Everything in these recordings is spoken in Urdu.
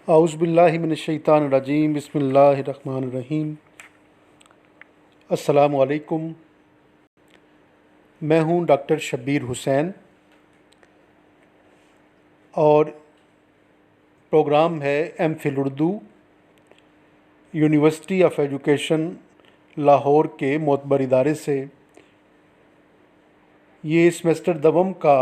اعوذ باللہ من الشیطان الرجیم، بسم اللہ الرحمن الرحیم۔ السلام علیکم، میں ہوں ڈاکٹر شبیر حسین اور پروگرام ہے M Phil Urdu, university of education Lahore کے معتبر ادارے سے۔ یہ سیمسٹر دوم کا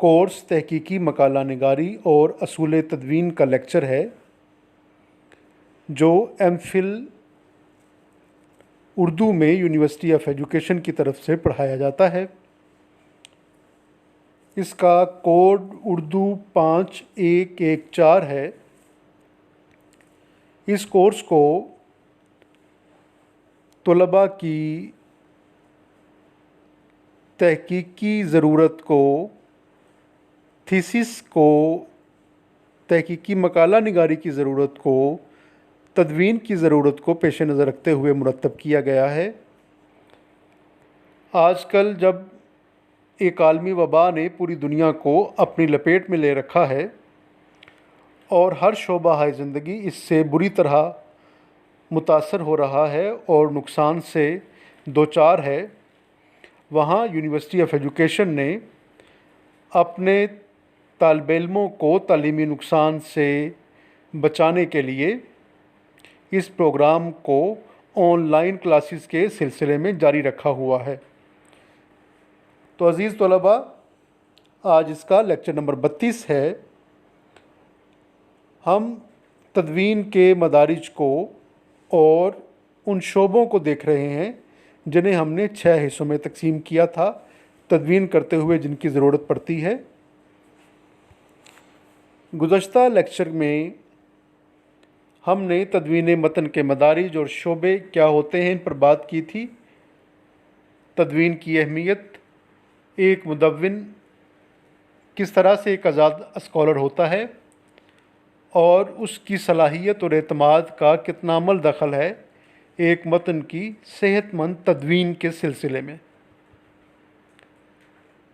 کورس تحقیقی مقالہ نگاری اور اصول تدوین کا لیکچر ہے جو ایم فل اردو میں یونیورسٹی آف ایجوکیشن کی طرف سے پڑھایا جاتا ہے۔ اس کا کوڈ اردو 5114 ہے۔ اس کورس کو طلباء کی تحقیقی ضرورت کو، تھیسس کو، تحقیقی مقالہ نگاری کی ضرورت کو، تدوین کی ضرورت کو پیش نظر رکھتے ہوئے مرتب کیا گیا ہے۔ آج کل جب ایک عالمی وبا نے پوری دنیا کو اپنی لپیٹ میں لے رکھا ہے اور ہر شعبہ زندگی اس سے بری طرح متاثر ہو رہا ہے اور نقصان سے دوچار ہے، وہاں یونیورسٹی آف ایجوکیشن نے اپنے طالب علموں کو تعلیمی نقصان سے بچانے کے لیے اس پروگرام کو آن لائن کلاسز کے سلسلے میں جاری رکھا ہوا ہے۔ تو عزیز طلباء، آج اس کا لیکچر نمبر 32 ہے۔ ہم تدوین کے مدارج کو اور ان شعبوں کو دیکھ رہے ہیں جنہیں ہم نے 6 حصوں میں تقسیم کیا تھا، تدوین کرتے ہوئے جن کی ضرورت پڑتی ہے۔ گزشتہ لیکچر میں ہم نے تدوین متن کے مدارج اور شعبے کیا ہوتے ہیں ان پر بات کی تھی۔ تدوین کی اہمیت، ایک مدون کس طرح سے ایک آزاد اسکالر ہوتا ہے اور اس کی صلاحیت اور اعتماد کا کتنا عمل دخل ہے ایک متن کی صحت مند تدوین کے سلسلے میں،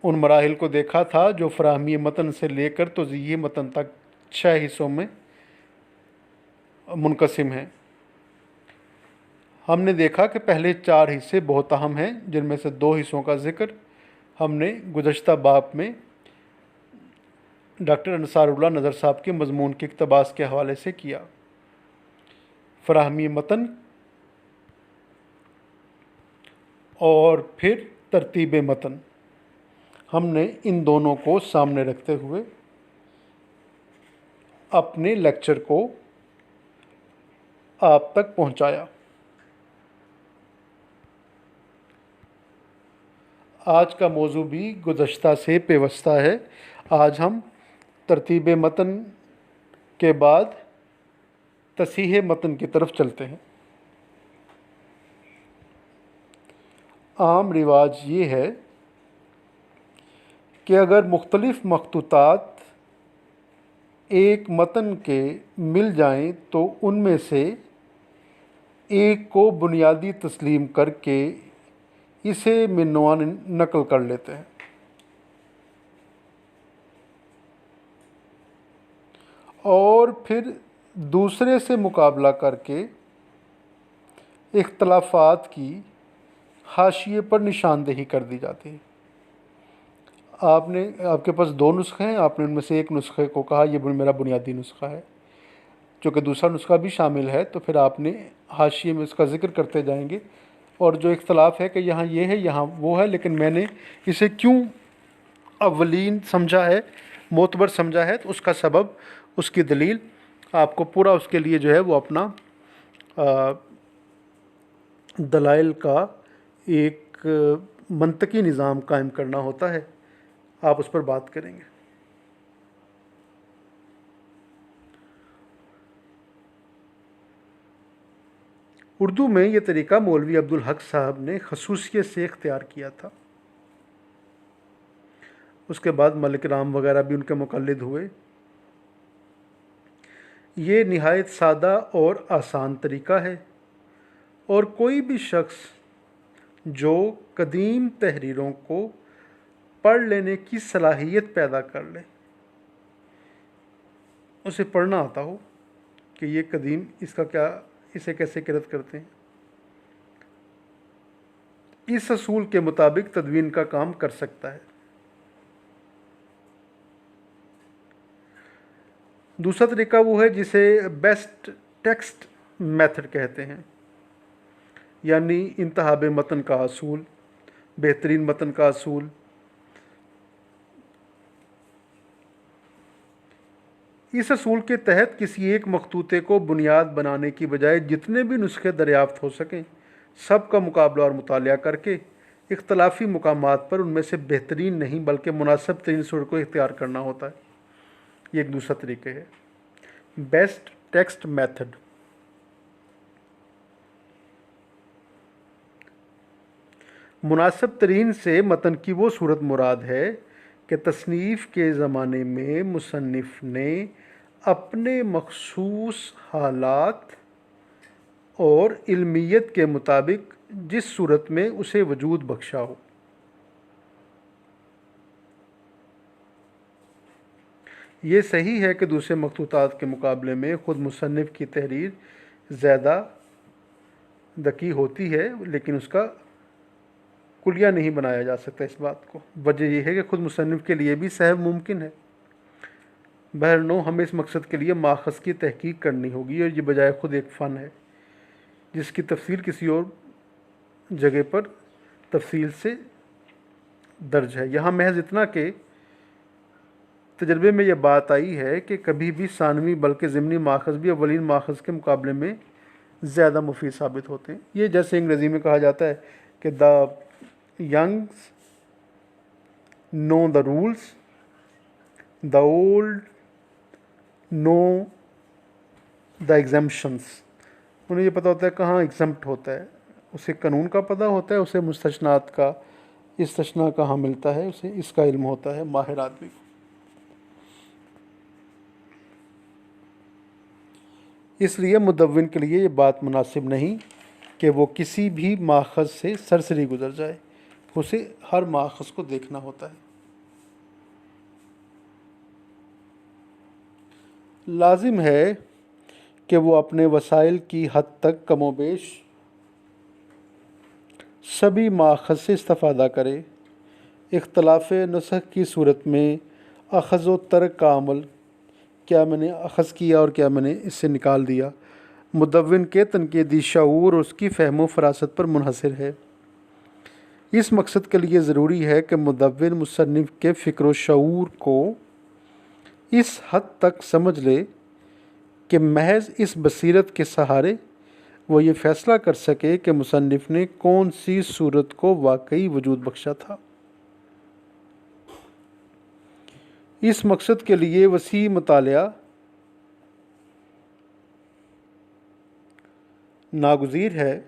ان مراحل کو دیکھا تھا جو فراہمی متن سے لے کر توضیح متن تک 6 حصوں میں منقسم ہیں۔ ہم نے دیکھا کہ پہلے 4 حصے بہت اہم ہیں، جن میں سے 2 حصوں کا ذکر ہم نے گزشتہ باب میں ڈاکٹر انصار اللہ نظر صاحب کے مضمون کے اقتباس کے حوالے سے کیا۔ فراہمی متن اور پھر ترتیب متن، ہم نے ان دونوں کو سامنے رکھتے ہوئے اپنے لیکچر کو آپ تک پہنچایا۔ آج کا موضوع بھی گزشتہ سے پیوستہ ہے۔ آج ہم ترتیب متن کے بعد تصحیح متن کی طرف چلتے ہیں۔ عام رواج یہ ہے کہ اگر مختلف مخطوطات ایک متن کے مل جائیں تو ان میں سے ایک کو بنیادی تسلیم کر کے اسے من عنوان نقل کر لیتے ہیں، اور پھر دوسرے سے مقابلہ کر کے اختلافات کی حاشیے پر نشاندہی کر دی جاتی ہے۔ آپ کے پاس 2 نسخے ہیں، آپ نے ان میں سے ایک نسخے کو کہا یہ میرا بنیادی نسخہ ہے، چونکہ دوسرا نسخہ بھی شامل ہے تو پھر آپ نے حاشیے میں اس کا ذکر کرتے جائیں گے، اور جو اختلاف ہے کہ یہاں یہ ہے یہاں وہ ہے، لیکن میں نے اسے کیوں اولین سمجھا ہے، معتبر سمجھا ہے، تو اس کا سبب، اس کی دلیل آپ کو پورا اس کے لیے جو ہے وہ اپنا دلائل کا ایک منطقی نظام قائم کرنا ہوتا ہے۔ آپ اس پر بات کریں گے۔ اردو میں یہ طریقہ مولوی عبدالحق صاحب نے خصوصیت سے اختیار کیا تھا، اس کے بعد ملک رام وغیرہ بھی ان کے مقلد ہوئے۔ یہ نہایت سادہ اور آسان طریقہ ہے، اور کوئی بھی شخص جو قدیم تحریروں کو پڑھ لینے کی صلاحیت پیدا کر لے اسے پڑھنا آتا ہو کہ یہ قدیم اسے کیسے قرت کرتے ہیں، اس اصول کے مطابق تدوین کا کام کر سکتا ہے۔ دوسرا طریقہ وہ ہے جسے بیسٹ ٹیکسٹ میتھڈ کہتے ہیں، یعنی انتخاب متن کا اصول، بہترین متن کا اصول۔ اس اصول کے تحت کسی ایک مخطوطے کو بنیاد بنانے کی بجائے جتنے بھی نسخے دریافت ہو سکیں سب کا مقابلہ اور مطالعہ کر کے اختلافی مقامات پر ان میں سے بہترین نہیں بلکہ مناسب ترین صورت کو اختیار کرنا ہوتا ہے۔ یہ ایک دوسرا طریقہ ہے، بیسٹ ٹیکسٹ میتھڈ۔ مناسب ترین سے متن کی وہ صورت مراد ہے کہ تصنیف کے زمانے میں مصنف نے اپنے مخصوص حالات اور علمیت کے مطابق جس صورت میں اسے وجود بخشا ہو۔ یہ صحیح ہے کہ دوسرے مخطوطات کے مقابلے میں خود مصنف کی تحریر زیادہ دقیق ہوتی ہے، لیکن اس کا کلیہ نہیں بنایا جا سکتا اس بات کو۔ وجہ یہ ہے کہ خود مصنف کے لیے بھی سہو ممکن ہے۔ بہرنو ہمیں اس مقصد کے لیے ماخذ کی تحقیق کرنی ہوگی، اور یہ بجائے خود ایک فن ہے جس کی تفصیل کسی اور جگہ پر تفصیل سے درج ہے۔ یہاں محض اتنا کہ تجربے میں یہ بات آئی ہے کہ کبھی بھی ثانوی بلکہ ضمنی ماخذ بھی اولین ماخذ کے مقابلے میں زیادہ مفید ثابت ہوتے ہیں۔ یہ جیسے انگریزی میں کہا جاتا ہے کہ the youngs know the rules, the old know the exemptions. انہیں یہ پتہ ہوتا ہے کہاں ایگزمپٹ ہوتا ہے، اسے قانون کا پتہ ہوتا ہے، اسے مستثنات کا استثناء کہاں ملتا ہے، اسے اس کا علم ہوتا ہے ماہر آدمی کو۔ اس لیے مدون کے لیے یہ بات مناسب نہیں کہ وہ کسی بھی ماخذ سے سرسری گزر جائے، اسے ہر ماخذ کو دیکھنا ہوتا ہے۔ لازم ہے کہ وہ اپنے وسائل کی حد تک کم و بیش سبھی ماخذ سے استفادہ کرے۔ اختلاف نسخ کی صورت میں اخذ و ترک کا عمل، کیا میں نے اخذ کیا اور کیا میں نے اس سے نکال دیا، مدون کے تنقیدی شعور اور اس کی فہم و فراست پر منحصر ہے۔ اس مقصد کے لیے ضروری ہے کہ مدون مصنف کے فکر و شعور کو اس حد تک سمجھ لے کہ محض اس بصیرت کے سہارے وہ یہ فیصلہ کر سکے کہ مصنف نے کون سی صورت کو واقعی وجود بخشا تھا۔ اس مقصد کے لیے وسیع مطالعہ ناگزیر ہے۔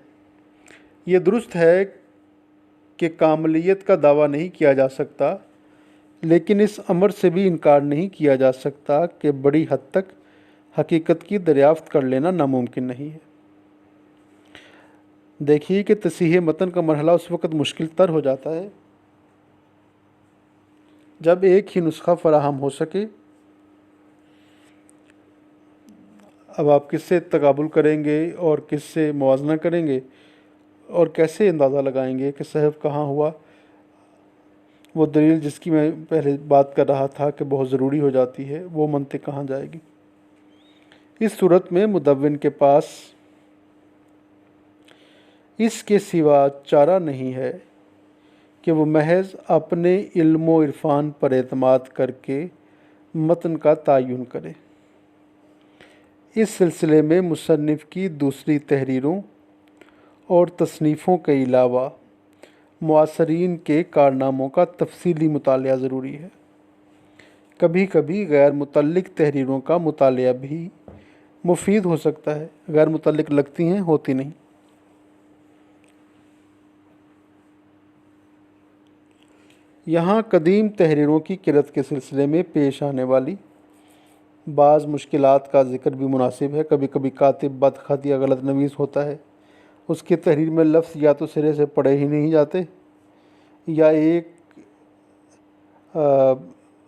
یہ درست ہے کہ کاملیت کا دعویٰ نہیں کیا جا سکتا، لیکن اس امر سے بھی انکار نہیں کیا جا سکتا کہ بڑی حد تک حقیقت کی دریافت کر لینا ناممکن نہیں ہے۔ دیکھیے کہ تصحیح متن کا مرحلہ اس وقت مشکل تر ہو جاتا ہے جب ایک ہی نسخہ فراہم ہو سکے۔ اب آپ کس سے تقابل کریں گے اور کس سے موازنہ کریں گے اور کیسے اندازہ لگائیں گے کہ صحیح کہاں ہوا؟ وہ دلیل جس کی میں پہلے بات کر رہا تھا کہ بہت ضروری ہو جاتی ہے، وہ منطق کہاں جائے گی؟ اس صورت میں مدون کے پاس اس کے سوا چارہ نہیں ہے کہ وہ محض اپنے علم و عرفان پر اعتماد کر کے متن کا تعین کرے۔ اس سلسلے میں مصنف کی دوسری تحریروں اور تصنیفوں کے علاوہ معاصرین کے کارناموں کا تفصیلی مطالعہ ضروری ہے۔ کبھی کبھی غیر متعلق تحریروں کا مطالعہ بھی مفید ہو سکتا ہے، غیر متعلق لگتی ہیں، ہوتی نہیں۔ یہاں قدیم تحریروں کی قرت کے سلسلے میں پیش آنے والی بعض مشکلات کا ذکر بھی مناسب ہے۔ کبھی کبھی کاتب بدخط یا غلط نویس ہوتا ہے، اس کی تحریر میں لفظ یا تو سرے سے پڑھے ہی نہیں جاتے یا ایک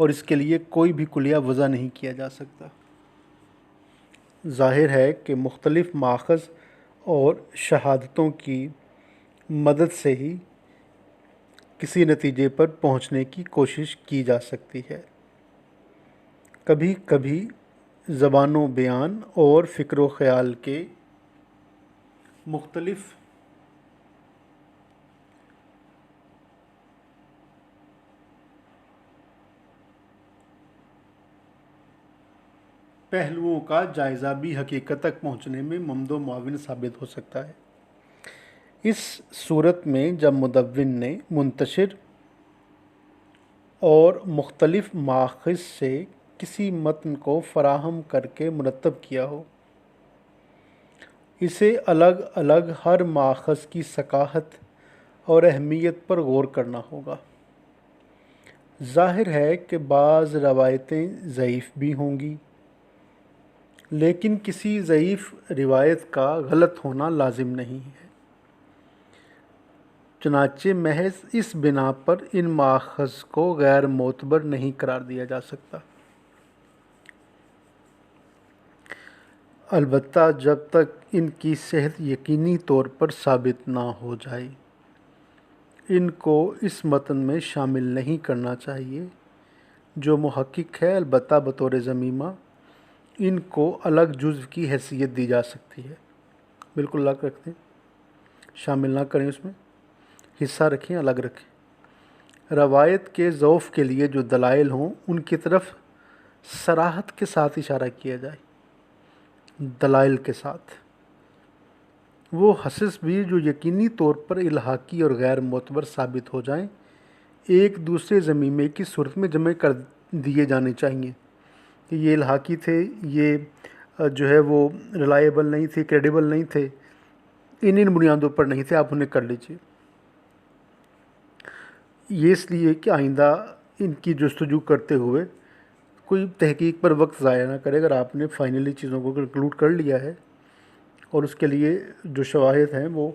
اور اس کے لیے کوئی بھی کلیہ وضع نہیں کیا جا سکتا۔ ظاہر ہے کہ مختلف ماخذ اور شہادتوں کی مدد سے ہی کسی نتیجے پر پہنچنے کی کوشش کی جا سکتی ہے۔ کبھی کبھی زبان و بیان اور فکر و خیال کے مختلف پہلوؤں کا جائزہ بھی حقیقت تک پہنچنے میں ممد و معاون ثابت ہو سکتا ہے۔ اس صورت میں جب مدون نے منتشر اور مختلف ماخذ سے کسی متن کو فراہم کر کے مرتب کیا ہو، اسے الگ الگ ہر ماخذ کی ثقافت اور اہمیت پر غور کرنا ہوگا۔ ظاہر ہے کہ بعض روایتیں ضعیف بھی ہوں گی، لیکن کسی ضعیف روایت کا غلط ہونا لازم نہیں ہے۔ چنانچہ محض اس بنا پر ان ماخذ کو غیر معتبر نہیں قرار دیا جا سکتا۔ البتہ جب تک ان کی صحت یقینی طور پر ثابت نہ ہو جائے، ان کو اس متن میں شامل نہیں کرنا چاہیے۔ جو محقق ہے، البتہ بطور ضمیمہ ان کو الگ جزو کی حیثیت دی جا سکتی ہے۔ بالکل الگ رکھ دیں، شامل نہ کریں، اس میں حصہ رکھیں، الگ رکھیں۔ روایت کے ضعف کے لیے جو دلائل ہوں ان کی طرف صراحت کے ساتھ اشارہ کیا جائے، دلائل کے ساتھ۔ وہ حصص بھی جو یقینی طور پر الحاقی اور غیر معتبر ثابت ہو جائیں، ایک دوسرے ضمیمے کی صورت میں جمع کر دیے جانے چاہیے کہ یہ الحاقی تھے، یہ جو ہے وہ ریلائیبل نہیں تھے، کریڈیبل نہیں تھے، ان بنیادوں پر نہیں تھے، آپ انہیں کر لیجیے۔ یہ اس لیے کہ آئندہ ان کی جستجو کرتے ہوئے کوئی تحقیق پر وقت ضائع نہ کرے۔ اگر آپ نے فائنلی چیزوں کو کنکلوڈ کر لیا ہے اور اس کے لیے جو شواہد ہیں وہ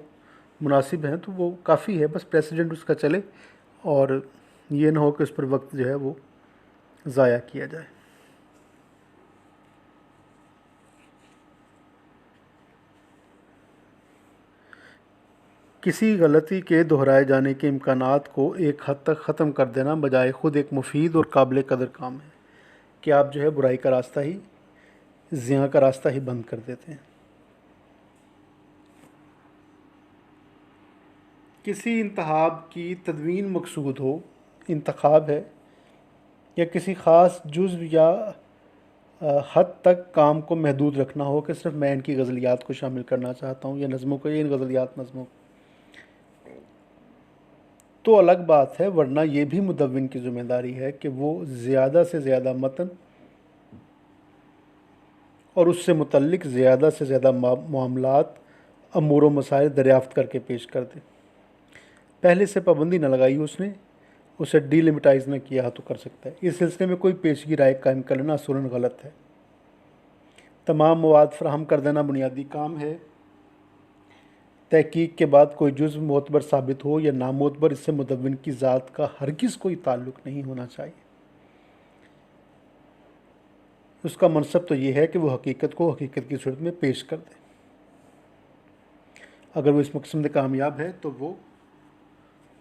مناسب ہیں تو وہ کافی ہے، بس پریسیڈنٹ اس کا چلے اور یہ نہ ہو کہ اس پر وقت جو ہے وہ ضائع کیا جائے۔ کسی غلطی کے دہرائے جانے کے امکانات کو ایک حد تک ختم کر دینا بجائے خود ایک مفید اور قابل قدر کام ہے کہ آپ جو ہے برائی کا راستہ ہی، زیاں کا راستہ ہی بند کر دیتے ہیں۔ کسی انتخاب کی تدوین مقصود ہو، انتخاب ہے، یا کسی خاص جزو یا حد تک کام کو محدود رکھنا ہو کہ صرف میں ان کی غزلیات کو شامل کرنا چاہتا ہوں یا نظموں کو، یا ان غزلیات نظموں کو، تو الگ بات ہے، ورنہ یہ بھی مدون کی ذمہ داری ہے کہ وہ زیادہ سے زیادہ متن اور اس سے متعلق زیادہ سے زیادہ معاملات، امور و مسائل دریافت کر کے پیش کر دے۔ پہلے سے پابندی نہ لگائی اس نے، اسے ڈی لیمیٹائز نہ کیا تو کر سکتا ہے۔ اس سلسلے میں کوئی پیشگی رائے قائم کر لینا اصولاً غلط ہے۔ تمام مواد فراہم کر دینا بنیادی کام ہے۔ تحقیق کے بعد کوئی جزو معتبر ثابت ہو یا نامعتبر، اس سے مدون کی ذات کا ہرگز کوئی تعلق نہیں ہونا چاہیے۔ اس کا منصب تو یہ ہے کہ وہ حقیقت کو حقیقت کی صورت میں پیش کر دے۔ اگر وہ اس مقصد میں کامیاب ہے تو وہ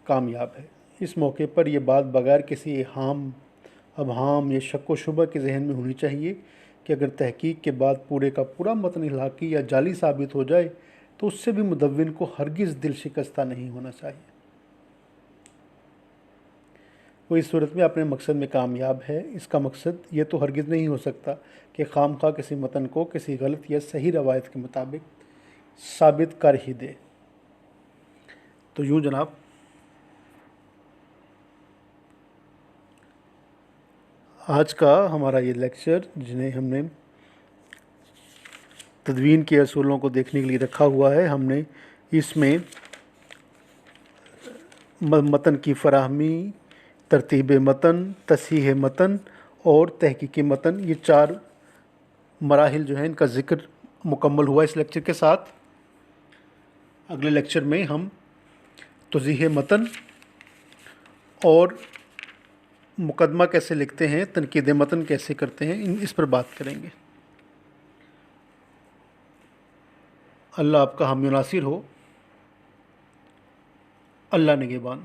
کامیاب ہے۔ اس موقع پر یہ بات بغیر کسی ابہام یا شک و شبہ کے ذہن میں ہونی چاہیے کہ اگر تحقیق کے بعد پورے کا پورا متن الحاقی یا جعلی ثابت ہو جائے تو اس سے بھی مدون کو ہرگز دل شکستہ نہیں ہونا چاہیے۔ وہ اس صورت میں اپنے مقصد میں کامیاب ہے۔ اس کا مقصد یہ تو ہرگز نہیں ہو سکتا کہ خام خواہ کسی متن کو کسی غلط یا صحیح روایت کے مطابق ثابت کر ہی دے۔ تو یوں جناب، آج کا ہمارا یہ لیکچر جنہیں ہم نے تدوین کے اصولوں کو دیکھنے کے لیے رکھا ہوا ہے، ہم نے اس میں متن کی فراہمی، ترتیب متن، تصحیح متن اور تحقیقی متن، یہ 4 مراحل جو ہیں ان کا ذکر مکمل ہوا اس لیکچر کے ساتھ۔ اگلے لیکچر میں ہم توضیح متن اور مقدمہ کیسے لکھتے ہیں، تنقید متن کیسے کرتے ہیں، اس پر بات کریں گے۔ اللہ آپ کا حامی و ناصر ہو۔ اللہ نگہبان۔